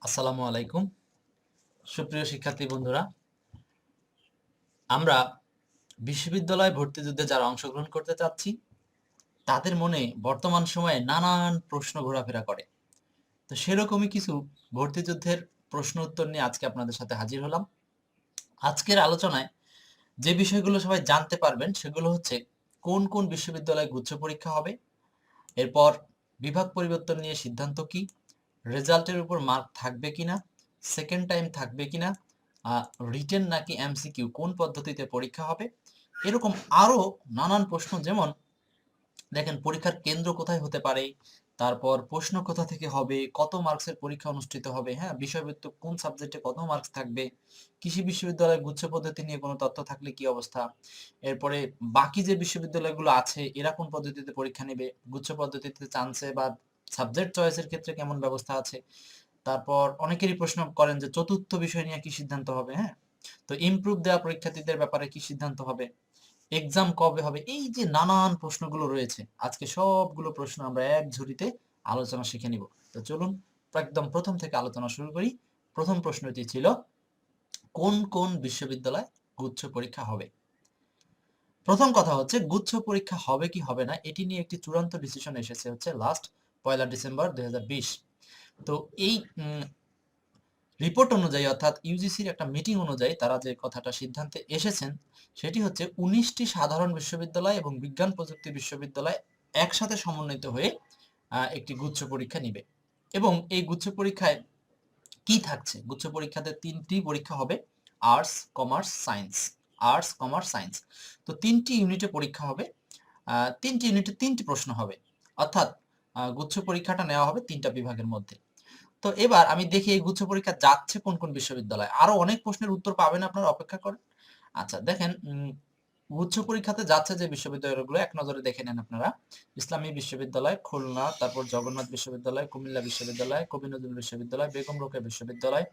আসসালামু আলাইকুম সুপ্রিয় শিক্ষার্থী বন্ধুরা, আমরা বিশ্ববিদ্যালয় ভর্তি যুদ্ধে যারা অংশগ্রহণ করতে চাচ্ছি তাদের মনে বর্তমান সময়ে নানান প্রশ্ন ঘোরাফেরা করে। তো সেরকমই কিছু ভর্তি যুদ্ধের প্রশ্ন উত্তর নিয়ে আজকে আপনাদের সাথে হাজির হলাম। আজকের আলোচনায় যে বিষয়গুলো সবাই জানতে পারবেন সেগুলো হচ্ছে কোন কোন বিশ্ববিদ্যালয়ে গুচ্ছ পরীক্ষা হবে, এরপর বিভাগ পরিবর্তন নিয়ে সিদ্ধান্ত কি, রেজাল্টের উপর মার্ক থাকবে কিনা, সেকেন্ড টাইম থাকবে কিনা, রিটেন নাকি এমসিকিউ, কোন পদ্ধতিতে পরীক্ষা হবে, এরকম আরো নানান প্রশ্ন। যেমন দেখেন, পরীক্ষার কেন্দ্র কোথায় হতে পারে, তারপর প্রশ্ন কোথা থেকে হবে, কত মার্কসের পরীক্ষা অনুষ্ঠিত হবে, হ্যাঁ, বিষয়ভিত্তিক কোন সাবজেক্টে কত মার্কস থাকবে, কৃষি বিশ্ববিদ্যালয়ের গুচ্ছ পদ্ধতি নিয়ে কোনো তথ্য থাকলে কি অবস্থা, এরপরে বাকি যে বিশ্ববিদ্যালয়গুলো আছে এরা কোন পদ্ধতিতে পরীক্ষা নেবে, গুচ্ছ পদ্ধতিতে চান্সে বা সাবজেক্ট চয়েসের ক্ষেত্রে কেমন ব্যবস্থা আছে। তারপর অনেকেরই প্রশ্ন করেন যে চতুর্থ বিষয় নিয়ে কি সিদ্ধান্ত হবে, হ্যাঁ, তো ইমপ্রুভ দেওয়া পরীক্ষার্থীদের ব্যাপারে কি সিদ্ধান্ত হবে, এক্সাম কবে হবে, এই যে নানান প্রশ্নগুলো রয়েছে আজকে সবগুলো প্রশ্ন আমরা এক ঝুড়িতে আলোচনা শিখে নিব। তো চলুন একদম প্রথম থেকে আলোচনা শুরু করি। প্রথম প্রশ্নটি ছিল কোন কোন বিশ্ববিদ্যালয় গুচ্ছ পরীক্ষা হবে। প্রথম কথা হচ্ছে গুচ্ছ পরীক্ষা হবে কি হবে না এটি নিয়ে একটি চূড়ান্ত ডিসিশন এসেছে হচ্ছে লাস্ট 1 ডিসেম্বর 2020। তো এই রিপোর্ট অনুযায়ী অর্থাৎ ইউজিসির একটা মিটিং অনুযায়ী তারা যে কথাটা সিদ্ধান্তে এসেছেন সেটি হচ্ছে 19টি সাধারণ বিশ্ববিদ্যালয় এবং বিজ্ঞান প্রযুক্তি বিশ্ববিদ্যালয় একসাথে সমন্বিত হয়ে একটি গুচ্ছ পরীক্ষা নিবে। এবং এই গুচ্ছ পরীক্ষায় কি থাকছে, গুচ্ছ পরীক্ষাতে 3টি পরীক্ষা হবে, arts commerce science. Arts commerce science, তো 3টি ইউনিটে পরীক্ষা হবে। 3টি ইউনিটে 3টি প্রশ্ন হবে, অর্থাৎ গুচ্ছ পরীক্ষাটা নেওয়া হবে 3টা বিভাগের মধ্যে। তো এবার আমি দেখি এই গুচ্ছ পরীক্ষা যাচ্ছে কোন কোন বিশ্ববিদ্যালয়, আরো অনেক প্রশ্নের উত্তর পাবেন, আপনারা অপেক্ষা করেন। আচ্ছা দেখেন, গুচ্ছ পরীক্ষাতে যাচ্ছে যে বিশ্ববিদ্যালয়গুলো এক নজরে দেখে নেন আপনারা। ইসলামী বিশ্ববিদ্যালয় খুলনা, তারপর জগন্নাথ বিশ্ববিদ্যালয়, কুমিল্লা বিশ্ববিদ্যালয়, কবি নজরুল বিশ্ববিদ্যালয়, বেগম রোকেয়া বিশ্ববিদ্যালয়,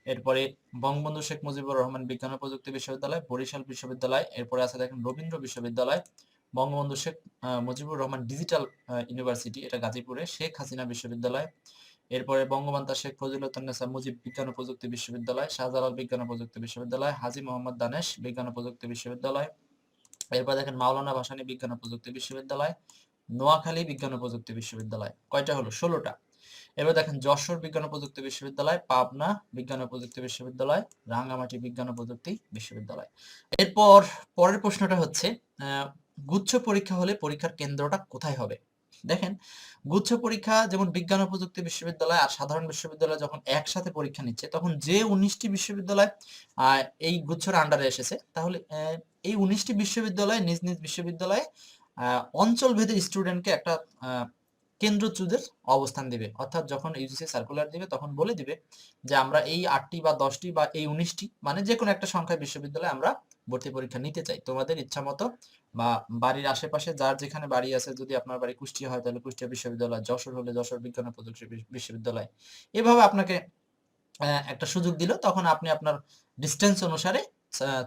এরপরে বঙ্গবন্ধু শেখ মুজিবুর রহমান বিজ্ঞান ও প্রযুক্তি বিশ্ববিদ্যালয়, বরিশাল বিশ্ববিদ্যালয়, এরপরে আছে দেখেন রবীন্দ্র বিশ্ববিদ্যালয়, বঙ্গবন্ধু শেখ মুজিবুর রহমান ডিজিটাল ইউনিভার্সিটি, এটা গাজীপুরে, শেখ হাসিনা বিশ্ববিদ্যালয়, এরপরে বঙ্গমাতা শেখ ফজিলাতুন্নেসা মুজিব বিজ্ঞান ও প্রযুক্তি বিশ্ববিদ্যালয়, শাহজালাল বিজ্ঞান ও প্রযুক্তি বিশ্ববিদ্যালয়, হাজী মোহাম্মদ দানেশ বিজ্ঞান ও প্রযুক্তি বিশ্ববিদ্যালয়, এরপর দেখেন মাওলানা ভাসানী বিজ্ঞান ও প্রযুক্তি বিশ্ববিদ্যালয়, নোয়াখালী বিজ্ঞান ও প্রযুক্তি বিশ্ববিদ্যালয়। কয়টা হলো? 16টা। এবার দেখেন যশোর বিজ্ঞান ও প্রযুক্তি বিশ্ববিদ্যালয়, পাবনা বিজ্ঞান ও প্রযুক্তি বিশ্ববিদ্যালয়, রাঙ্গামাটি বিজ্ঞান ও প্রযুক্তি বিশ্ববিদ্যালয়। এরপর পরের প্রশ্নটা হচ্ছে গুচ্ছ পরীক্ষা হলে পরীক্ষার কেন্দ্রটা কোথায় হবে। দেখেন, গুচ্ছ পরীক্ষা যেমন বিজ্ঞান ও প্রযুক্তি বিশ্ববিদ্যালয় আর সাধারণ বিশ্ববিদ্যালয় যখন একসাথে পরীক্ষা নিচ্ছে তখন যে 19টি বিশ্ববিদ্যালয় এই গুচ্ছর আন্ডারে এসেছে, তাহলে এই 19টি বিশ্ববিদ্যালয় নিজ নিজ বিশ্ববিদ্যালয়ে অঞ্চল ভেদে স্টুডেন্টকে একটা কেন্দ্র চুজের অবস্থান দিবে। অর্থাৎ যখন ইউজিসি সার্কুলার দিবে তখন বলে দিবে যে আমরা এই 8টি বা 10টি বা এই 19টি, মানে যে কোনো একটা সংখ্যায় বিশ্ববিদ্যালয়ে আমরা ভর্তি পরীক্ষা নিতে চাই, তোমাদের ইচ্ছা মতো বা বাড়ির আশেপাশে যার যেখানে বাড়ি আছে, যদি আপনার বাড়ি কুষ্টিয়া হয় তাহলে কুষ্টিয়া বিশ্ববিদ্যালয়, যশোর হলে যশোর বিজ্ঞান ও প্রযুক্তি বিশ্ববিদ্যালয়, এভাবে আপনাকে একটা সুযোগ দিল, তখন আপনি আপনার ডিস্টেন্স অনুসারে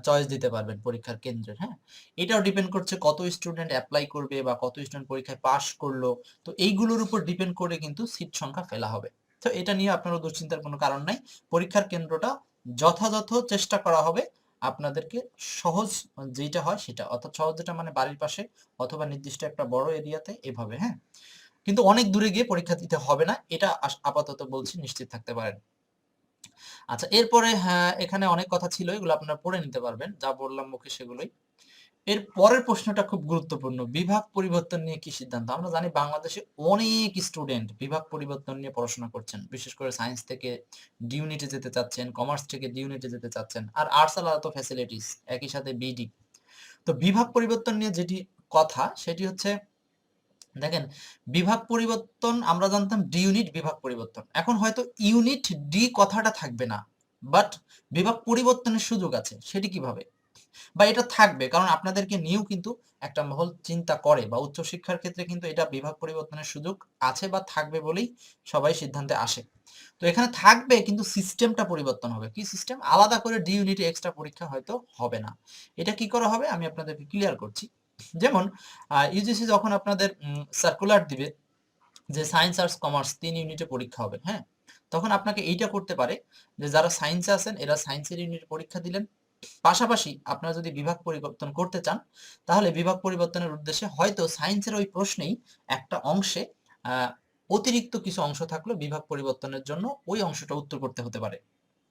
চয়েস দিতে পারবেন পরীক্ষার কেন্দ্রের। হ্যাঁ, এটাও ডিপেন্ড করছে কত স্টুডেন্ট অ্যাপ্লাই করবে বা কত স্টুডেন্ট পরীক্ষায় পাশ করলো, তো এইগুলোর উপর ডিপেন্ড করে কিন্তু সিট সংখ্যা ফেলা হবে। তো এটা নিয়ে আপনার দুশ্চিন্তার কোনো কারণ নাই, পরীক্ষার কেন্দ্রটা যথাযথ চেষ্টা করা হবে আপনাদেরকে সহজ যেটা হয় সেটা, অর্থাৎ সহজ যেটা মানে বাড়ির পাশে অথবা নির্দিষ্ট একটা বড় এরিয়াতে, এভাবে। হ্যাঁ, কিন্তু অনেক দূরে গিয়ে পরীক্ষা দিতে হবে না, এটা আপাতত বলছি, নিশ্চিত থাকতে পারেন। আচ্ছা, এরপরে হ্যাঁ, এখানে অনেক কথা ছিল, এগুলো আপনারা পড়ে নিতে পারবেন, যা বললাম মুখে সেগুলোই। এর পরের প্রশ্নটা খুব গুরুত্বপূর্ণ, বিভাগ পরিবর্তন নিয়ে কি সিদ্ধান্ত। আমরা জানি বাংলাদেশে অনেক স্টুডেন্ট বিভাগ পরিবর্তন নিয়ে পড়াশোনা করছেন, বিশেষ করে সায়েন্স থেকে ডি ইউনিটে যেতে চাচ্ছেন, কমার্স থেকে ডি ইউনিটে যেতে চাচ্ছেন, আর আর্টস আলাদা তো ফ্যাসিলিটিস, একই সাথে বিডি। তো বিভাগ পরিবর্তন নিয়ে যেটি কথা সেটি হচ্ছে, দেখেন, বিভাগ পরিবর্তন আমরা জানতাম ডি ইউনিট বিভাগ পরিবর্তন, এখন হয়তো ইউনিট ডি কথাটা থাকবে না, বাট বিভাগ পরিবর্তনের সুযোগ আছে। সেটি কিভাবে, বা এটা থাকবে, কারণ আপনাদেরকে নিয়েও কিন্তু একটা মহল চিন্তা করে, বা উচ্চশিক্ষার ক্ষেত্রে কিন্তু এটা বিভাগ পরিবর্তনের সুযোগ আছে বা থাকবে বলেই সবাই সিদ্ধান্তে আসে। তো এখানে থাকবে, কিন্তু সিস্টেমটা পরিবর্তন হবে। কি সিস্টেম? আলাদা করে ডি ইউনিটে এক্সট্রা পরীক্ষা হয়তো হবে না। এটা কি করা হবে আমি আপনাদেরকে ক্লিয়ার করছি। যেমন ইউজিসি যখন আপনাদের সার্কুলার দিবে যে সায়েন্স আর্টস কমার্স 3 ইউনিটে পরীক্ষা হবে, হ্যাঁ, তখন আপনাকে এইটা করতে পারে যে যারা সায়েন্সে আছেন এরা সায়েন্সের ইউনিট পরীক্ষা দিলেন, পাশাপাশি আপনারা যদি বিভাগ পরিবর্তন করতে চান তাহলে বিভাগ পরিবর্তনের উদ্দেশ্যে হয়তো সায়েন্সের ওই প্রশ্নেই একটা অংশে অতিরিক্ত কিছু অংশ থাকলো বিভাগ পরিবর্তনের জন্য ওই অংশটা উত্তর করতে হতে পারে।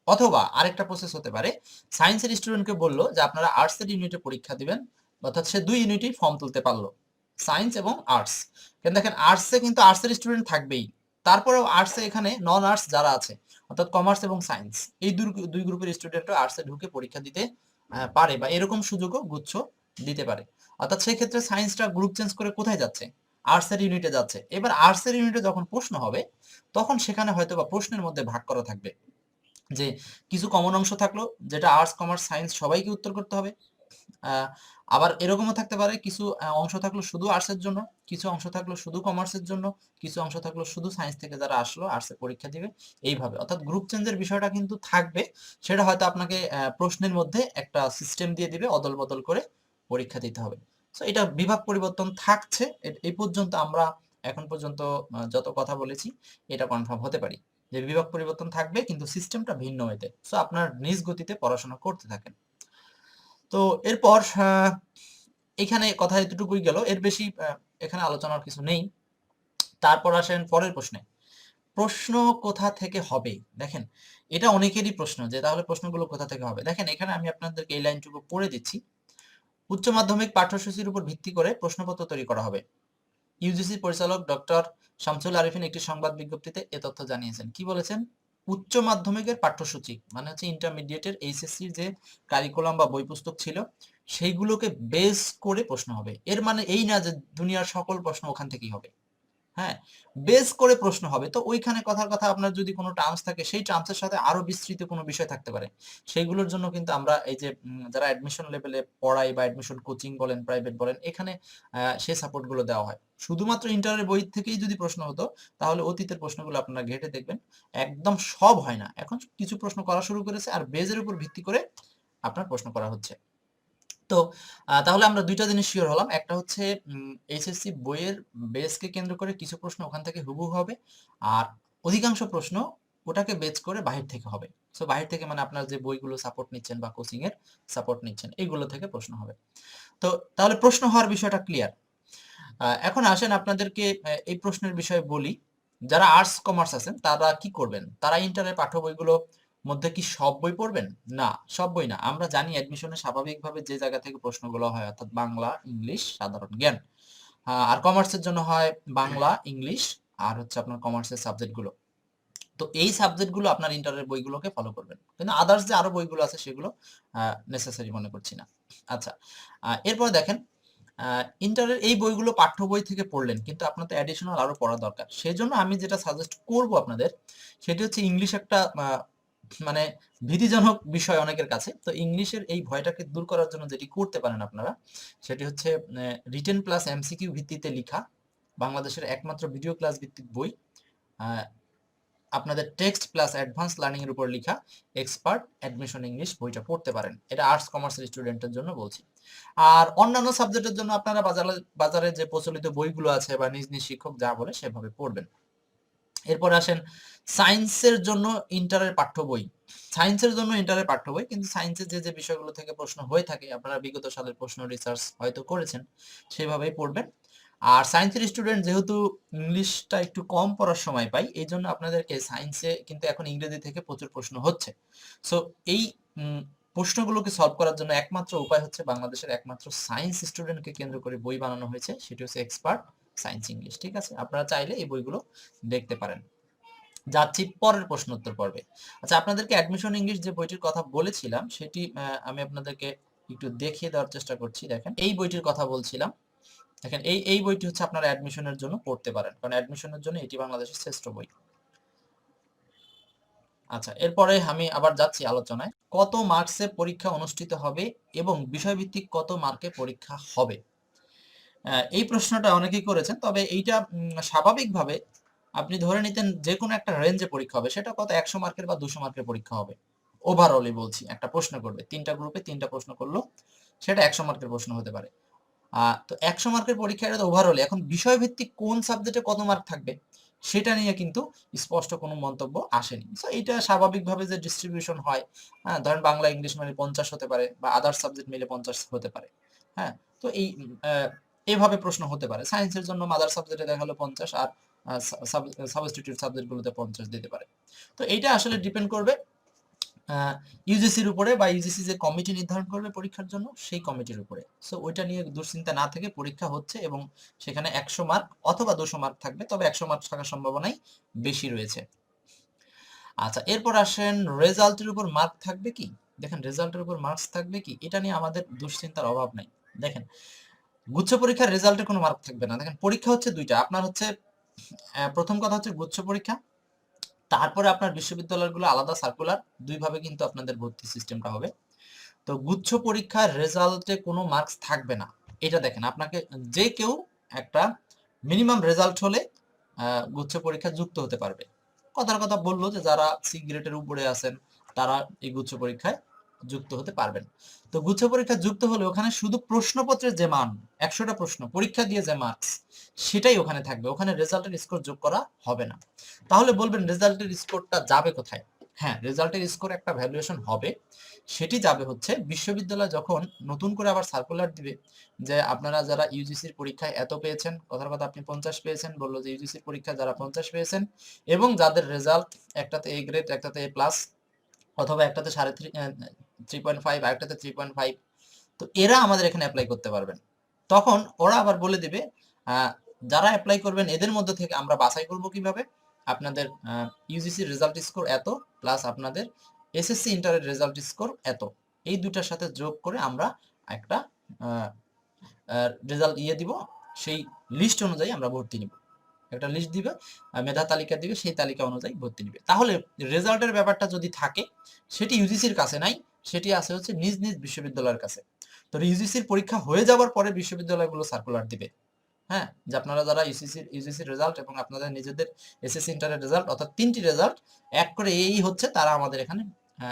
অথবা আরেকটা প্রসেস হতে পারে, সায়েন্সের স্টুডেন্টকে বললো যে আপনারা আর্টসের ইউনিটে পরীক্ষা দিবেন, অর্থাৎ সে 2 ইউনিটেই ফর্ম তুলতে পারলো, সায়েন্স এবং আর্টস। কিন্তু দেখেন আর্টসে কিন্তু আর্টসের স্টুডেন্ট থাকবেই, তারপরেও আর্টসে এখানে নন আর্টস যারা আছে অর্থাৎ কমার্স এবং সায়েন্স এই দুই গ্রুপের স্টুডেন্টরা আর্টসে ঢুকে পরীক্ষা দিতে পারে, বা এরকম সুযোগও গুচ্ছ দিতে পারে। অর্থাৎ সেই ক্ষেত্রে সায়েন্সটা গ্রুপ চেঞ্জ করে কোথায় যাচ্ছে, আর্টসের ইউনিটে যাচ্ছে। এবার আর্টসের ইউনিটে যখন প্রশ্ন হবে তখন সেখানে হয়তো বা প্রশ্নের মধ্যে ভাগ করা থাকবে যে কিছু কমন অংশ থাকলো যেটা আর্টস কমার্স সায়েন্স সবাইকে উত্তর করতে হবে, আবার এরকমও থাকতে পারে কিছু অংশ থাকলো শুধু আর্টসের জন্য, কিছু অংশ থাকলো শুধু কমার্সের জন্য, কিছু অংশ থাকলো শুধু সায়েন্স থেকে যারা আসলো আর্টসে পরীক্ষা দিবে, এইভাবে। অর্থাৎ গ্রুপ চেঞ্জের বিষয়টা কিন্তু থাকবে, সেটা হয়তো আপনাকে প্রশ্নের মধ্যে একটা সিস্টেম দিয়ে দিবে, অদল বদল করে পরীক্ষা দিতে হবে। সো এটা বিভাগ পরিবর্তন থাকছে, এই পর্যন্ত আমরা এখন পর্যন্ত যত কথা বলেছি এটা কনফার্ম হতে পারি যে বিভাগ পরিবর্তন থাকবে, কিন্তু সিস্টেমটা ভিন্ন হইতে। সো আপনার নিজ গতিতে পড়াশোনা করতে থাকেন। তো এরপর এখানে কথা এতটুকুই গেল, এর বেশি এখানে আলোচনার কিছু নেই। তারপর আসেন পরের প্রশ্নে, প্রশ্ন কোথা থেকে হবে। দেখেন এটা অনেকেরই প্রশ্ন যে তাহলে প্রশ্নগুলো কোথা থেকে হবে। দেখেন এখানে আমি আপনাদেরকে এই লাইনটুকু পড়ে দিচ্ছি, উচ্চ মাধ্যমিক পাঠ্যসূচির উপর ভিত্তি করে প্রশ্নপত্র তৈরি করা হবে। ইউজিসি পরিচালক ডক্টর শামসুল আরিফিন একটি সংবাদ বিজ্ঞপ্তিতে এ তথ্য জানিয়েছেন। কি বলেছেন? উচ্চ মাধ্যমিকের পাঠ্যসূচি মানে হচ্ছে ইন্টারমিডিয়েটের এইচএসসির যে কারিকুলাম বা বই পুস্তক ছিল সেইগুলোকে বেস করে প্রশ্ন হবে। এর মানে এই না যে দুনিয়ার সকল প্রশ্ন ওখান থেকেই হবে, হ্যাঁ, বেস করে প্রশ্ন হবে। তো ওইখানে কথার কথা আপনার যদি কোনো টার্মস থাকে সেই টার্মসের সাথে আরো বিস্তৃত কোনো বিষয় থাকতে পারে, সেইগুলোর জন্য কিন্তু আমরা এই যে যারা অ্যাডমিশন লেভেলে পড়াই বা অ্যাডমিশন কোচিং বলেন প্রাইভেট বলেন এখানে সেই সাপোর্ট গুলো দেওয়া হয়। শুধুমাত্র ইন্টারের বই থেকেই যদি প্রশ্ন হতো তাহলে অতীতের প্রশ্নগুলো আপনারা ঘেটে দেখবেন একদম সব হয় না, এখন কিছু প্রশ্ন করা শুরু করেছে আর বেজের উপর ভিত্তি করে আপনার প্রশ্ন করা হচ্ছে। তো তাহলে আমরা দুইটা জিনিস শিওর হলাম, একটা হচ্ছে এইচএসসি বইয়ের বেসকে কেন্দ্র করে কিছু প্রশ্ন ওখান থেকে হুবহু হবে, আর অধিকাংশ প্রশ্ন ওটাকে বেস করে বাহির থেকে হবে। সো বাহির থেকে মানে আপনার যে বইগুলো সাপোর্ট নিচ্ছেন বা কোচিং এর সাপোর্ট নিচ্ছেন এইগুলো থেকে প্রশ্ন হবে। তো তাহলে প্রশ্ন হওয়ার বিষয়টা ক্লিয়ার। এখন আসেন আপনাদেরকে এই প্রশ্নের বিষয়ে বলি, যারা আর্টস কমার্স আছেন তারা কি করবেন, তারা ইন্টারের পাঠ্য বইগুলো মধ্যে কি সব বই পড়বেন? না, সব বই না। আমরা জানি অ্যাডমিশনে স্বাভাবিকভাবে যে জায়গা থেকে প্রশ্নগুলো হয় অর্থাৎ বাংলা, ইংলিশ, সাধারণ জ্ঞান, আর কমার্সের জন্য হয় বাংলা, ইংলিশ আর হচ্ছে আপনার কমার্সের সাবজেক্টগুলো। তো এই সাবজেক্টগুলো আপনার ইন্টারের বইগুলোকে ফলো করবেন, কিন্তু আদার্স যে আরো বইগুলো আছে সেগুলো নেসেসারি মনে করছি না। আচ্ছা, এরপর দেখেন ইন্টারের এই বইগুলো পাঠ্য বই থেকে পড়লেন, কিন্তু আপনার তো অ্যাডিশনাল আরো পড়া দরকার। সেজন্য আমি যেটা সাজেস্ট করব আপনাদের সেটি হচ্ছে ইংলিশ একটা মানে ভীতিজনক বিষয় অনেকের কাছে। তো ইংলিশের এই ভয়টাকে দূর করার জন্য যেটি করতে পারেন আপনারা সেটি হচ্ছে রিটেন প্লাস এমসিকিউ ভিত্তিতে লেখা বাংলাদেশের একমাত্র ভিডিও ক্লাস ভিত্তিক বই, আপনাদের টেক্সট প্লাস অ্যাডভান্স লার্নিং এর উপর লেখা এক্সপার্ট অ্যাডমিশন ইংলিশ বইটা পড়তে পারেন। এটা আর্টস কমার্সের স্টুডেন্টের জন্য বলছি। আর অন্যান্য সাবজেক্টের জন্য আপনারা বাজারে যে প্রচলিত বইগুলো আছে বা নিজ নিজ শিক্ষক যা বলে সেভাবে পড়বেন। এরপর আসেন সায়েন্সের জন্য ইন্টারের পাঠ্য বই। সায়েন্সের জন্য ইন্টারের পাঠ্য বই, কিন্তু সায়েন্সের যে বিষয়গুলো থেকে প্রশ্ন হয়ে থাকে আপনারা বিগত সালের প্রশ্ন রিসার্চ হয়তো করেছেন সেভাবেই পড়বেন। আর সায়েন্সের স্টুডেন্ট যেহেতু ইংলিশটা একটু কম পড়ার সময় পাই এই জন্য আপনাদেরকে সায়েন্সে কিন্তু এখন ইংরেজি থেকে প্রচুর প্রশ্ন হচ্ছে। সো এই প্রশ্নগুলোকে সলভ করার জন্য একমাত্র উপায় হচ্ছে বাংলাদেশের একমাত্র সায়েন্স স্টুডেন্টকে কেন্দ্র করে বই বানানো হয়েছে, সেটি হচ্ছে এক্সপার্ট সায়েন্স ইংলিশ। ঠিক আছে, আপনারা চাইলে এই বইগুলো দেখতে পারেন। যাচ্ছি পরের প্রশ্ন উত্তর পর্বে। আচ্ছা, আপনাদেরকে অ্যাডমিশন ইংলিশ যে বইটির কথা বলেছিলাম সেটি আমি আপনাদেরকে একটু দেখিয়ে দেওয়ার চেষ্টা করছি। দেখেন এই বইটির কথা বলছিলাম, দেখেন এই বইটি হচ্ছে আপনারা অ্যাডমিশনের জন্য পড়তে পারেন, কারণ অ্যাডমিশনের জন্য এটি বাংলাদেশের শ্রেষ্ঠ বই। আচ্ছা, এরপরে আমি আবার যাচ্ছি আলোচনায়, কত মার্কসে পরীক্ষা অনুষ্ঠিত হবে এবং বিষয়ভিত্তিক কত মার্কে পরীক্ষা হবে। এই প্রশ্নটা অনেকেই করেছেন, তবে এইটা স্বাভাবিকভাবে আপনি ধরে নিতেন যে কোনো একটা রেঞ্জে পরীক্ষা হবে, সেটা কত 100 মার্কের বা 200 মার্কের পরীক্ষা হবে। ওভারঅলই বলছি, একটা প্রশ্ন করবে 3টা গ্রুপে 3টা প্রশ্ন করলো, সেটা 100 মার্কের প্রশ্ন হতে পারে। তো 100 মার্কের পরীক্ষা এটা তো ওভারঅল। এখন বিষয়ভিত্তিক কোন সাবজেক্টে কত মার্ক থাকবে সেটা নিয়ে কিন্তু স্পষ্ট কোনো মন্তব্য আসেনি। সো এটা স্বাভাবিকভাবে যে ডিস্ট্রিবিউশন হয়, হ্যাঁ? ধরেন বাংলা ইংলিশ মিলে 50 হতে পারে বা আদার্স সাবজেক্ট মিলে 50 হতে পারে। হ্যাঁ? তো এভাবে প্রশ্ন হতে পারে। সায়েন্সের জন্য মাদার সাবজেক্টে দেখা হলো 50 আর আ সাব সাবস্টিটিউট সাবজেক্ট গুলোতে 50 দিতে পারে। তো এইটা আসলে ডিপেন্ড করবে ইউজিসির উপরে বা ইউজিসি যে কমিটি নির্ধারণ করবে পরীক্ষার জন্য সেই কমিটির উপরে। সো ওইটা নিয়ে দুশ্চিন্তা না থেকে পরীক্ষা হচ্ছে এবং সেখানে 100 মার্ক অথবা 200 মার্ক থাকবে, তবে 100 মার্ক থাকার সম্ভাবনাই বেশি রয়েছে। আচ্ছা, এরপর আসেন রেজাল্টের উপর মার্ক থাকবে কি? দেখেন রেজাল্টের উপর মার্কস থাকবে কি, এটা নিয়ে আমাদের দুশ্চিন্তার অভাব নাই। দেখেন গুচ্ছ পরীক্ষার রেজাল্টে কোনো মার্ক থাকবে না। দেখেন পরীক্ষা হচ্ছে দুইটা, আপনার হচ্ছে প্রথম কথা হচ্ছে গুচ্ছ পরীক্ষা, তারপরে আপনার বিশ্ববিদ্যালয়গুলো আলাদা সার্কুলার, দুইভাবে কিন্তু আপনাদের ভর্তি সিস্টেমটা হবে। তো গুচ্ছ পরীক্ষার রেজাল্টে কোনো মার্কস থাকবে না। এটা দেখেন আপনাকে যে কেউ একটা মিনিমাম রেজাল্ট হলে গুচ্ছ পরীক্ষা যুক্ত হতে পারবে। কথার কথা বললো যে যারা সি গ্রেডের উপরে আছেন তারা এই গুচ্ছ পরীক্ষায় যুক্ত হতে পারবেন। তো গুচ্ছ পরীক্ষা যুক্ত হলে ওখানে শুধু প্রশ্নপত্রের যে মান, 100টা প্রশ্ন পরীক্ষা দিয়ে যে মার্কস, সেটাই ওখানে থাকবে, ওখানে রেজাল্টের স্কোর যোগ করা হবে না। তাহলে বলবেন রেজাল্টের স্কোরটা যাবে কোথায়? হ্যাঁ, রেজাল্টের স্কোর একটা ভ্যালুয়েশন হবে, সেটি যাবে হচ্ছে বিশ্ববিদ্যালয় যখন নতুন করে আবার সার্কুলার দিবে যে আপনারা যারা ইউজিসির পরীক্ষায় এত পেয়েছেন, কথার কথা আপনি 50 পেয়েছেন, বললো যে ইউজিসির পরীক্ষায় যারা 50 পেয়েছেন এবং যাদের রেজাল্ট একটাতে এ গ্রেড, একটাতে এ প্লাস, অথবা একটাতে 3.5 আরেকটাতে 3.5, তো এরা আমাদের এখানে অ্যাপ্লাই করতে পারবেন। তখন ওরা আবার বলে দিবে যারা অ্যাপ্লাই করবেন এদের মধ্যে থেকে আমরা বাছাই করব কিভাবে, আপনাদের ইউজিসির রেজাল্ট স্কোর এত প্লাস আপনাদের এসএসসি ইন্টারের রেজাল্ট স্কোর এত, এই দুটার সাথে যোগ করে আমরা একটা রেজাল্ট দিব, সেই লিস্ট অনুযায়ী আমরা ভর্তি নিব। একটা লিস্ট দিবে, মেধা তালিকা দিবে, সেই তালিকা অনুযায়ী ভর্তি নিবে। তাহলে রেজাল্টের ব্যাপারটা যদি থাকে সেটি ইউজিসির কাছে নাই, সেটি আছে হচ্ছে নিজ নিজ বিশ্ববিদ্যালয়ের কাছে। তো ইউজিসির পরীক্ষা হয়ে যাওয়ার পরে বিশ্ববিদ্যালয়গুলো সার্কুলার দিবে, হ্যাঁ, যে আপনারা যারা ইউজিসির রেজাল্ট এবং আপনাদের নিজেদের এসএসসি ইন্টারের রেজাল্ট অর্থাৎ 3টি রেজাল্ট এক করে এই হচ্ছে, তারা আমাদের এখানে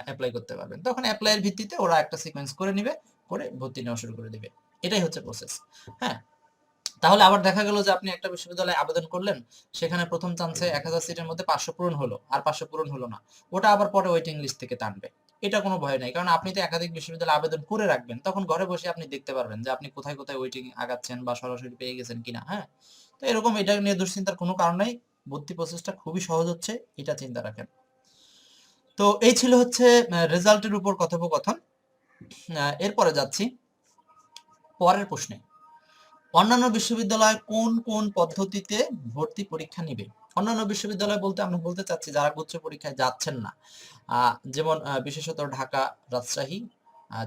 অ্যাপ্লাই করতে পারবেন। তখন অ্যাপ্লাইয়ের ভিত্তিতে ওরা একটা সিকোয়েন্স করে নিবে, করে ভর্তি নেওয়া শুরু করে দিবে। এটাই হচ্ছে প্রসেস। হ্যাঁ, তাহলে আবার দেখা গেল যে আপনি একটা বিশ্ববিদ্যালয়ে আবেদন করলেন, সেখানে প্রথম চান্সে 1000 সিটের মধ্যে 500 পূরণ হলো, আর 500 পূরণ হলো না, ওটা আবার পরে ওয়েটিং লিস্ট থেকে টানবে। এটা কোনো ভয় নাই, কারণ আপনি তো একাধিক বিশ্ববিদ্যালয়ে আবেদন করে রাখবেন, তখন ঘরে বসে আপনি দেখতে পারবেন যে আপনি কোথায় কোথায় ওয়েটিং আগাচ্ছেন বা সরাসরি পেয়ে গেছেন কিনা। হ্যাঁ, তো এরকম এটা নিয়ে দুশ্চিন্তার কোনো কারণ নাই, ভর্তি প্রসেসটা খুবই সহজ হচ্ছে, এটা চিন্তা রাখেন। তো এই ছিল হচ্ছে রেজাল্টের উপর কথোপকথন। এরপরে যাচ্ছি পরের প্রশ্নে, অন্যান্য বিশ্ববিদ্যালয় কোন কোন পদ্ধতিতে ভর্তি পরীক্ষা নিবে? অন্যান্য বিশ্ববিদ্যালয় বলতে আমরা বলতে চাচ্ছি যারা গুচ্ছ পরীক্ষায় যাচ্ছেন না, যেমন বিশেষত ঢাকা, রাজশাহী,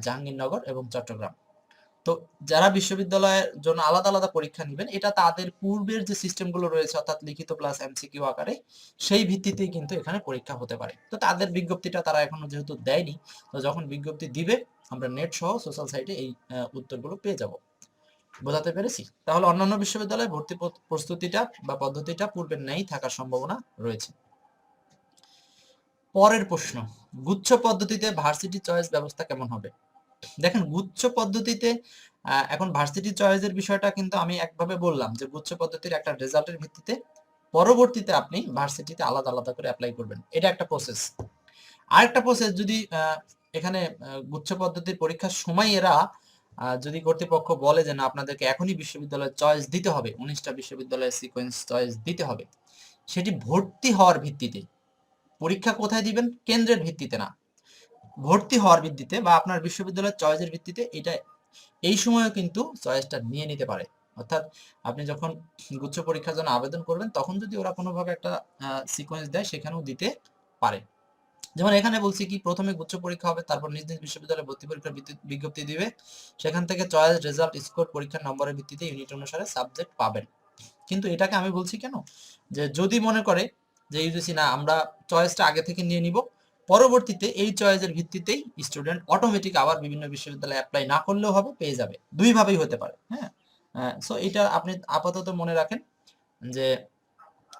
জাহাঙ্গীরনগর এবং চট্টগ্রাম। তো যারা বিশ্ববিদ্যালয়ের জন্য আলাদা আলাদা পরীক্ষা নেবেন, এটা তাদের পূর্বের যে সিস্টেমগুলো রয়েছে অর্থাৎ লিখিত প্লাস এমসিকিউ আকারে, সেই ভিত্তিতেই কিন্তু এখানে পরীক্ষা হতে পারে। তো তাদের বিজ্ঞপ্তিটা তারা এখনো যেহেতু দেয়নি, তো যখন বিজ্ঞপ্তি দিবে আমরা নেট সহ সোশ্যাল সাইটে এই উত্তরগুলো পেয়ে যাব। বোঝাতে পেরেছি? তাহলে অন্যান্য বিশ্ববিদ্যালয়ে ভর্তি প্রস্তুতিটা বা পদ্ধতিটা পূর্বের ন্যায় থাকার সম্ভাবনা রয়েছে। পরের প্রশ্ন, গুচ্ছ পদ্ধতিতে ভার্সিটি চয়েস ব্যবস্থা কেমন হবে? দেখেন গুচ্ছ পদ্ধতিতে এখন ভার্সিটি চয়েসের বিষয়টা কিন্তু আমি একভাবে বললাম যে গুচ্ছ পদ্ধতির একটা রেজাল্টের ভিত্তিতে পরবর্তীতে আপনি ভার্সিটিতে আলাদা আলাদা করে অ্যাপ্লাই করবেন, এটা একটা প্রসেস। আরেকটা প্রসেস, যদি এখানে গুচ্ছ পদ্ধতির পরীক্ষার সময় এরা যদি কর্তৃপক্ষ বলে যে না আপনাদেরকে এখনই বিশ্ববিদ্যালয়ের চয়েস দিতে হবে, 19টা বিশ্ববিদ্যালয়ের সিকোয়েন্স চয়েস দিতে হবে, সেটি ভর্তি হওয়ার ভিত্তিতে। পরীক্ষা কোথায় দিবেন? কেন্দ্রের ভিত্তিতে না, ভর্তি হওয়ার ভিত্তিতে বা আপনার বিশ্ববিদ্যালয়ের চয়েসের ভিত্তিতে। এটা এই সময়ও কিন্তু চয়েসটা নিয়ে নিতে পারে। অর্থাৎ আপনি যখন গুচ্ছ পরীক্ষার জন্য আবেদন করবেন তখন যদি ওরা কোনোভাবে একটা সিকোয়েন্স দেয় সেখানেও দিতে পারে। যেমন এখানে বলছি কি, প্রথমে গুচ্ছ পরীক্ষা হবে, তারপর নিজ নিজ বিশ্ববিদ্যালয়ে ভর্তি পরীক্ষার বিজ্ঞপ্তি দিবে, সেখান থেকে চয়েস, রেজাল্ট, স্কোর, পরীক্ষার নম্বরের ভিত্তিতে ইউনিট অনুসারে সাবজেক্ট পাবেন। কিন্তু এটাকে আমি বলছি কেন, যে যদি মনে করে যে ইউজিসি না আমরা চয়েসটা আগে থেকে নিয়ে নিব, পরবর্তীতে এই চয়েসের ভিত্তিতেই স্টুডেন্ট অটোমেটিক আবার বিভিন্ন বিশ্ববিদ্যালয়ে অ্যাপ্লাই না করলেও হবে, পেয়ে যাবে, দুইভাবেই হতে পারে। হ্যাঁ, সো এটা আপনি আপাতত মনে রাখেন যে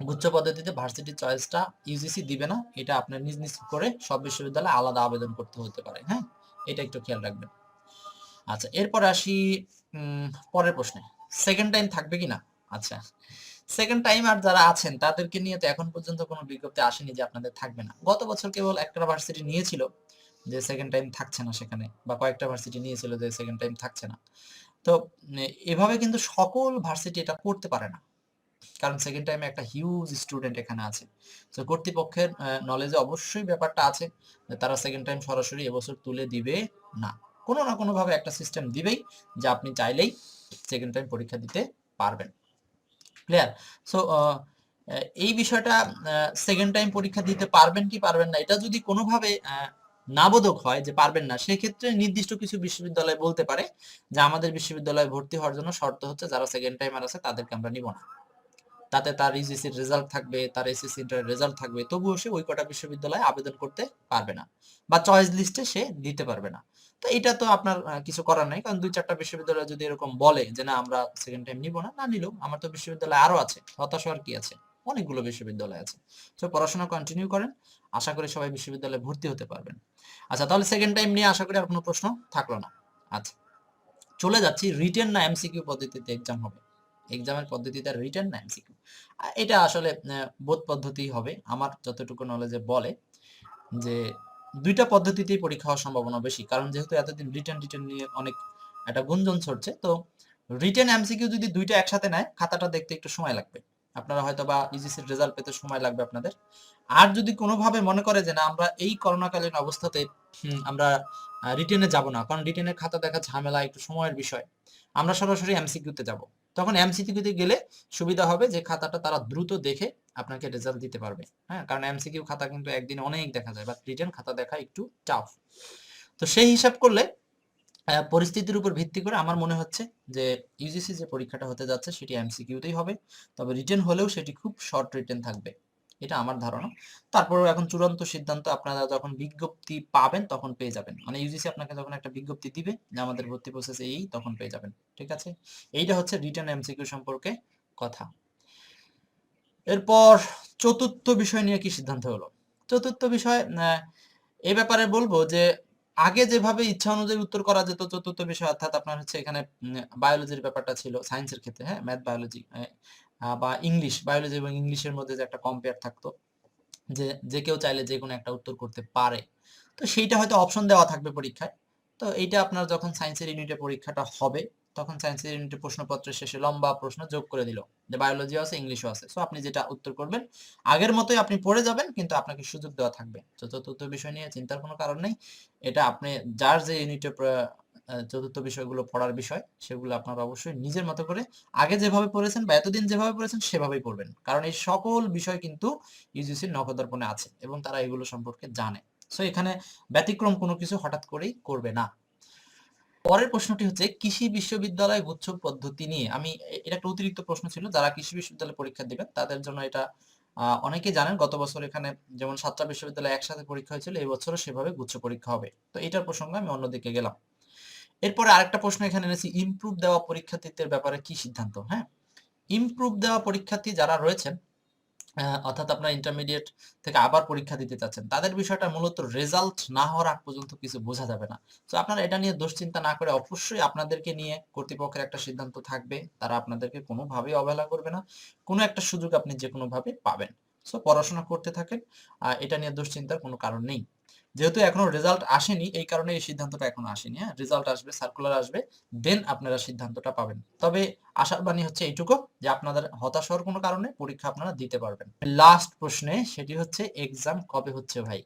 গুচ্ছ পদ্ধতিতে ভার্সিটি চয়েসটা ইউজিসি দিবে না, এটা আপনার নিজ নিজ করে সব বিশ্ববিদ্যালয়ে আলাদা আবেদন করতে হতে পারে। হ্যাঁ, এটা একটু খেয়াল রাখবেন। আচ্ছা, এরপর আসি পরের প্রশ্নে, সেকেন্ড টাইম থাকবে কিনা। আচ্ছা, সেকেন্ড টাইম আর যারা আছেন তাদেরকে নিয়ে তো এখন পর্যন্ত কোনো বিজ্ঞপ্তি আসেনি যে আপনাদের থাকবে না। গত বছর কেবল একটা ভার্সিটি নিয়েছিল যে সেকেন্ড টাইম থাকছে না সেখানে, বা কয়েকটা ভার্সিটি নিয়েছিল যে সেকেন্ড টাইম থাকছে না। তো এভাবে কিন্তু সকল ভার্সিটি এটা করতে পারে না, কারণ সেকেন্ড টাইমে একটা হিউজ স্টুডেন্ট এখানে আছে। তো কর্তৃপক্ষের নলেজে অবশ্যই ব্যাপারটা আছে যে তারা সেকেন্ড টাইম সরাসরি এবছর তুলে দিবে না, কোনো না কোনো ভাবে একটা সিস্টেম দিবেই যে আপনি চাইলেই সেকেন্ড টাইম পরীক্ষা দিতে পারবেন। ক্লিয়ার? সো এই বিষয়টা সেকেন্ড টাইম পরীক্ষা দিতে পারবেন কি পারবেন না, এটা যদি কোনোভাবে নাবোধক হয় যে পারবেন না, সেক্ষেত্রে নির্দিষ্ট কিছু বিশ্ববিদ্যালয় বলতে পারে যে আমাদের বিশ্ববিদ্যালয়ে ভর্তি হওয়ার জন্য শর্ত হচ্ছে যারা সেকেন্ড টাইমার আছে তাদেরকে আমরা নিব না। তাতে তার ইউজিসির রেজাল্ট থাকবে, তার এসএসসি ইন্টারের রেজাল্ট থাকবে, তবুও সে ওই কটা বিশ্ববিদ্যালয়ে আবেদন করতে পারবে না, বা চয়েস লিস্টে সে দিতে পারবে না। তো এটা তো আপনার কিছু করার নাই, কারণ 2-4টা বিশ্ববিদ্যালয় যদি এরকম বলে যে না আমরা সেকেন্ড টাইম নিব না, না নিলেও আমার তো বিশ্ববিদ্যালয় আরো আছে, হতাশ হওয়ার কি আছে, অনেকগুলো বিশ্ববিদ্যালয় আছে। তো পড়াশোনা কন্টিনিউ করেন, আশা করি সবাই বিশ্ববিদ্যালয়ে ভর্তি হতে পারবেন। আচ্ছা, তাহলে সেকেন্ড টাইম নিয়ে আশা করি আর কোনো প্রশ্ন থাকলো না। আচ্ছা, চলে যাচ্ছি রিটেন না এমসিকিউ পদ্ধতিতে এক্সাম হবে। এক্সামের পদ্ধতিতে রিটেন না এমসিকিউ, এটা আসলে বোধ পদ্ধতি হবে। আমার যতটুকু নলেজে বলে যে দুইটা পদ্ধতিতেই পরীক্ষা হওয়ার সম্ভাবনা বেশি, কারণ যেহেতু এতদিন রিটেন রিটেন নিয়ে অনেক একটা গুঞ্জন ছড়ছে, তো রিটেন এমসিকিউ যদি দুইটা একসাথে নেয় খাতাটা দেখতে একটু সময় লাগবে, আপনারা হয়তো বা ইউজিসির রেজাল্ট পেতে সময় লাগবে আপনাদের। আর যদি কোনোভাবে মনে করে যে না আমরা এই করোনাকালীন অবস্থাতে আমরা রিটেনে যাব না, কারণ রিটেনের খাতা দেখা ঝামেলা, একটু সময়ের বিষয়, আমরা সরাসরি এমসিকিউতে যাব, তখন এমসিকিউতে গেলে সুবিধা হবে যে খাতাটা তারা দ্রুত দেখে আপনাকে রেজাল্ট দিতে পারবে। হ্যাঁ, কারণ এমসিকিউ খাতা কিন্তু একদিনে অনেক দেখা যায়, বাট রিটেন খাতা দেখা একটু টাফ। তো সেই হিসাব করলে পরিস্থিতির উপর ভিত্তি করে আমার মনে হচ্ছে যে ইউজিসি যে পরীক্ষাটা হতে যাচ্ছে সেটি এমসিকিউতেই হবে, তবে রিটেন হলেও সেটি খুব শর্ট রিটেন থাকবে, এটা আমার ধারণা। তারপরেও এখন চূড়ান্ত সিদ্ধান্ত আপনারা যখন বিজ্ঞপ্তি পাবেন তখন পেয়ে যাবেন, মানে ইউজিসি আপনাকে যখন একটা বিজ্ঞপ্তি দিবে যে আমাদের ভর্তি প্রসেস এই, তখন পেয়ে যাবেন। ঠিক আছে, এইটা হচ্ছে রিটেন এমসিকিউ সম্পর্কে কথা। এরপর চতুর্থ বিষয় নিয়ে কি সিদ্ধান্ত হলো? চতুর্থ বিষয় এই ব্যাপারে বলবো যে আগে যেভাবে ইচ্ছা অনুযায়ী উত্তর করা যেত চতুর্থ বিষয়, অর্থাৎ আপনার হচ্ছে এখানে বায়োলজির ব্যাপারটা ছিল, সায়েন্সের ক্ষেত্রে, হ্যাঁ, ম্যাথ বায়োলজি বা ইংলিশ, বায়োলজি এবং ইংলিশের মধ্যে যে একটা কম্পেয়ার থাকতো, যে যে কেউ চাইলে যে কোনো একটা উত্তর করতে পারে, তো সেইটা হয়তো অপশন দেওয়া থাকবে পরীক্ষায়। তো এইটা আপনার যখন সায়েন্সের ইউনিটে পরীক্ষাটা হবে তখন সায়েন্সের ইউনিটের প্রশ্নপত্রের শেষে লম্বা প্রশ্ন যোগ করে দিল যে বায়োলজিও আছে ইংলিশও আছে, সো আপনি যেটা উত্তর করবেন আগের মতোই আপনি পড়ে যাবেন, কিন্তু আপনাকে সুযোগ দেওয়া থাকবে। তো চতুর্থ বিষয় নিয়ে চিন্তার কোনো কারণ নেই, এটা আপনি যার যে ইউনিটে চতুর্থ বিষয়গুলো পড়ার বিষয় সেগুলো আপনারা অবশ্যই নিজের মতো করে আগে যেভাবে পড়েছেন বা এতদিন যেভাবে পড়েছেন সেভাবেই পড়বেন, কারণ এই সকল বিষয় কিন্তু ইউজিসির নখদর্পণে আছে এবং তারা এগুলো সম্পর্কে জানে। সো এখানে ব্যতিক্রম কোনো কিছু হঠাৎ করেই করবে না। পরের প্রশ্নটি হচ্ছে কৃষি বিশ্ববিদ্যালয় গুচ্ছ পদ্ধতি নিয়ে। আমি এটা একটা অতিরিক্ত প্রশ্ন ছিল, যারা কৃষি বিশ্ববিদ্যালয়ে পরীক্ষা দিবেন তাদের জন্য এটা অনেকেই জানেন, গত বছর এখানে যেমন 7টা বিশ্ববিদ্যালয়ে একসাথে পরীক্ষা হয়েছিল, এই বছরও সেভাবে গুচ্ছ পরীক্ষা হবে। তো এটার প্রসঙ্গে আমি অন্যদিকে গেলাম। এরপরে আরেকটা প্রশ্ন এখানে এনেছি, ইমপ্রুভ দেওয়া পরীক্ষার্থীদের ব্যাপারে কি সিদ্ধান্ত? হ্যাঁ, ইমপ্রুভ দেওয়া পরীক্ষার্থী যারা রয়েছেন, অর্থাৎ আপনার ইন্টারমিডিয়েট থেকে আবার পরীক্ষা দিতে চাচ্ছেন, তাদের বিষয়টা মূলত রেজাল্ট না হওয়ার আগ পর্যন্ত কিছু বোঝা যাবে না। তো আপনারা এটা নিয়ে দুশ্চিন্তা না করে অবশ্যই আপনাদেরকে নিয়ে কর্তৃপক্ষের একটা সিদ্ধান্ত থাকবে, তারা আপনাদেরকে কোনোভাবেই অবহেলা করবে না, কোনো একটা সুযোগ আপনি যে কোনোভাবে পাবেন। সো পড়াশোনা করতে থাকেন, এটা নিয়ে দুশ্চিন্তার কোনো কারণ নেই। যেহেতু এখনো রেজাল্ট আসেনি এই কারণে এই সিদ্ধান্তটা এখনো আসেনি। হ্যাঁ, রেজাল্ট আসবে, সার্কুলার আসবে, দেন আপনারা সিদ্ধান্তটা পাবেন। তবে আশার বাণী হচ্ছে এইটুকু যে আপনাদের হতাশ হওয়ার কোনো কারণে পরীক্ষা আপনারা দিতে পারবেন। লাস্ট প্রশ্নে সেটি হচ্ছে এক্সাম কবে হচ্ছে ভাই?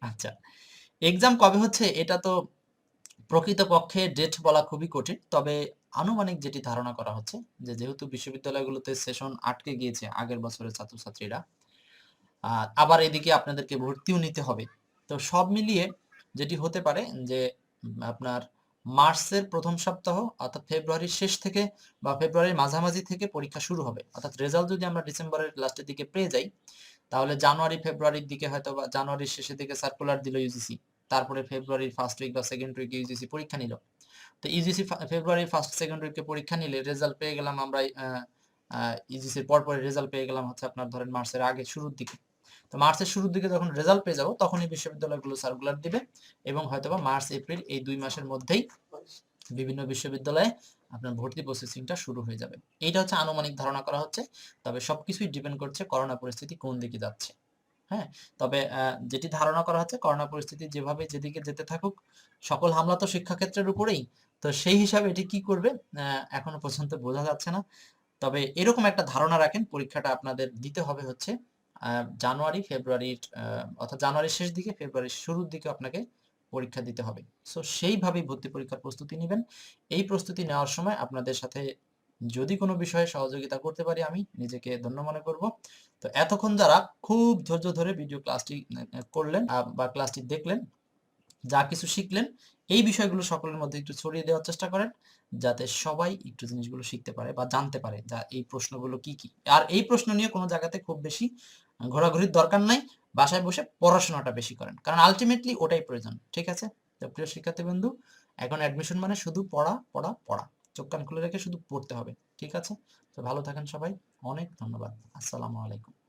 আচ্ছা, এক্সাম কবে হচ্ছে এটা তো প্রকৃতপক্ষে ডেট বলা খুবই কঠিন, তবে আনুমানিক যেটি ধারণা করা হচ্ছে যে যেহেতু বিশ্ববিদ্যালয়গুলোতে সেশন আটকে গিয়েছে আগের বছরের ছাত্রছাত্রীরা, আবার এদিকে আপনাদেরকে ভর্তিও নিতে হবে, তো সব মিলিয়ে যেটি হতে পারে যে আপনার মার্চের প্রথম সপ্তাহ অর্থাৎ ফেব্রুয়ারির শেষ থেকে বা ফেব্রুয়ারির মাঝামাঝি থেকে পরীক্ষা শুরু হবে, অর্থাৎ রেজাল্ট যদি আমরা ডিসেম্বরের লাস্টের দিকে পেয়ে যাই তাহলে জানুয়ারি ফেব্রুয়ারির দিকে হয়তো বা জানুয়ারির শেষের দিকে সার্কুলার দিল ইউজিসি, তারপরে ফেব্রুয়ারির ফার্স্ট উইক বা সেকেন্ড উইকে ইউজিসি পরীক্ষা নিল। তো ইউজিসি ফেব্রুয়ারির ফার্স্ট সেকেন্ড উইকে পরীক্ষা নিলে রেজাল্ট পেয়ে গেলাম আমরা, ইউজিসির পরপর রেজাল্ট পেয়ে গেলাম হচ্ছে আপনার ধরেন মার্চের আগে শুরুর দিকে। তো মার্চের শুরুর দিকে যখন রেজাল্ট পেয়ে যাব তখনই বিশ্ববিদ্যালয়গুলো সার্কুলার দিবে এবং হয়তোবা মার্চ এপ্রিল এই 2 মাসের মধ্যেই বিভিন্ন বিশ্ববিদ্যালয়ে আপনার ভর্তি প্রসেসিংটা শুরু হয়ে যাবে। এইটা হচ্ছে আনুমানিক ধারণা করা হচ্ছে। তবে সবকিছুই ডিপেন্ড করছে করোনা পরিস্থিতি কোন দিকে যাচ্ছে। হ্যাঁ? তবে যেটি ধারণা করা হচ্ছে করোনা পরিস্থিতি যেভাবে যেদিকে যেতে থাকুক, সকল হামলা তো শিক্ষাক্ষেত্রের উপরেই। তো সেই হিসাবে এটি কি করবে এখনো পর্যন্ত বোঝা যাচ্ছে না। তবে এরকম একটা ধারণা রাখেন পরীক্ষাটা আপনাদের দিতে হবে হচ্ছে জানুয়ারি, ফেব্রুয়ারির অর্থাৎ জানুয়ারির শেষ দিকে, ফেব্রুয়ারির শুরুর দিকে আপনাকে পরীক্ষা দিতে হবে। সো সেইভাবেই ভর্তি পরীক্ষার প্রস্তুতি নিবেন। এই প্রস্তুতি নেওয়ার সময় আপনাদের সাথে যদি কোনো বিষয়ে সহযোগিতা করতে পারি আমি নিজেকে ধন্য মনে করব। তো এতক্ষণ যারা খুব ধৈর্য ধরে ভিডিও ক্লাসটি করলেন বা ক্লাসটি দেখলেন, যা কিছু শিখলেন, এই বিষয়গুলো সকলের মধ্যে একটু ছড়িয়ে দেওয়ার চেষ্টা করেন, যাতে সবাই একটু জিনিসগুলো শিখতে পারে বা জানতে পারে যা এই প্রশ্নগুলো কি, কি। আর এই প্রশ্ন নিয়ে কোনো জায়গাতে খুব বেশি ঘোরাঘুরির দরকার নাই। বাসায় বসে পড়াশোনাটা বেশি করেন। কারণ আল্টিমেটলি ওটাই প্রয়োজন। ঠিক আছে? তো প্রিয় শিক্ষার্থী বন্ধু, এখন অ্যাডমিশন মানে শুধু পড়া, পড়া, পড়া। চোখ কান খুলে রেখে শুধু পড়তে হবে। ঠিক আছে? তো ভালো থাকেন সবাই। অনেক ধন্যবাদ। আসসালামু আলাইকুম।